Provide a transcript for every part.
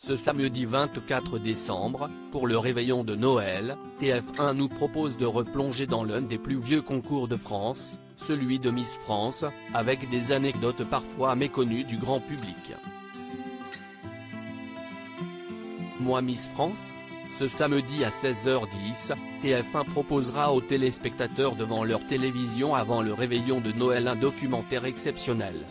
Ce samedi 24 décembre, pour le réveillon de Noël, TF1 nous propose de replonger dans l'un des plus vieux concours de France, celui de Miss France, avec des anecdotes parfois méconnues du grand public. Moi Miss France ? Ce samedi à 16h10, TF1 proposera aux téléspectateurs devant leur télévision avant le réveillon de Noël un documentaire exceptionnel.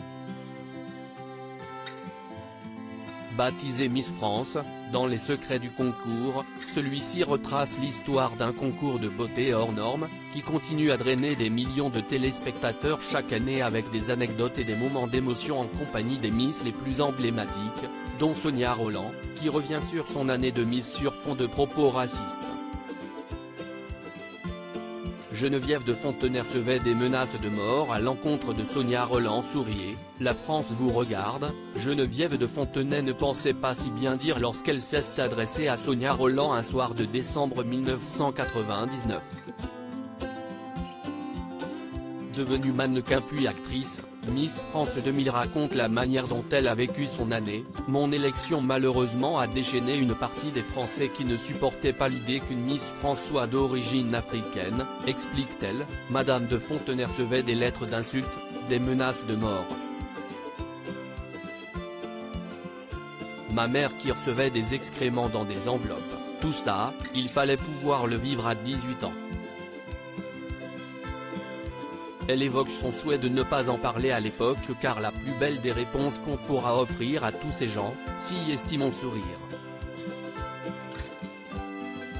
Baptisé Miss France, dans les secrets du concours, celui-ci retrace l'histoire d'un concours de beauté hors norme, qui continue à drainer des millions de téléspectateurs chaque année avec des anecdotes et des moments d'émotion en compagnie des Miss les plus emblématiques, dont Sonia Rolland, qui revient sur son année de Miss sur fond de propos racistes. Geneviève de Fontenay-Recevait des menaces de mort à l'encontre de Sonia Rolland. Souriez, la France vous regarde. Geneviève de Fontenay ne pensait pas si bien dire lorsqu'elle s'est adressée à Sonia Rolland un soir de décembre 1999. Devenue mannequin puis actrice, Miss France 2000 raconte la manière dont elle a vécu son année. Mon élection malheureusement a déchaîné une partie des Français qui ne supportaient pas l'idée qu'une Miss France soit d'origine africaine, explique-t-elle. Madame de Fontenay recevait des lettres d'insultes, des menaces de mort. Ma mère qui recevait des excréments dans des enveloppes, tout ça, il fallait pouvoir le vivre à 18 ans. Elle évoque son souhait de ne pas en parler à l'époque car la plus belle des réponses qu'on pourra offrir à tous ces gens, s'y estime mon sourire.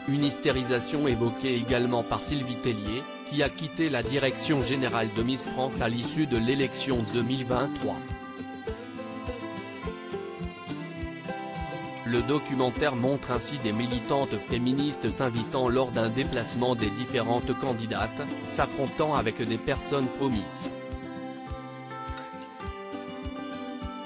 Une hystérisation évoquée également par Sylvie Tellier, qui a quitté la direction générale de Miss France à l'issue de l'élection 2023. Le documentaire montre ainsi des militantes féministes s'invitant lors d'un déplacement des différentes candidates, s'affrontant avec des personnes pro-Miss.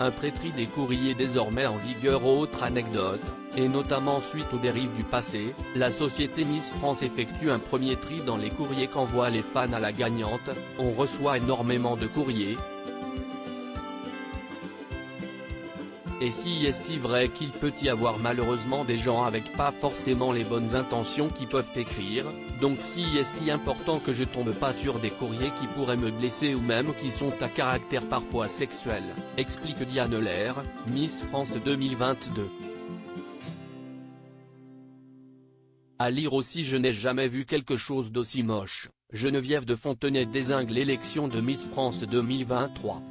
Un prêtris des courriers désormais en vigueur. Autre anecdote, et notamment suite aux dérives du passé, la société Miss France effectue un premier tri dans les courriers qu'envoient les fans à la gagnante. On reçoit énormément de courriers. Et si est-il vrai qu'il peut y avoir malheureusement des gens avec pas forcément les bonnes intentions qui peuvent écrire, donc si est-il important que je tombe pas sur des courriers qui pourraient me blesser ou même qui sont à caractère parfois sexuel, explique Diane Lair, Miss France 2022. À lire aussi: je n'ai jamais vu quelque chose d'aussi moche. Geneviève de Fontenay dézingue l'élection de Miss France 2023.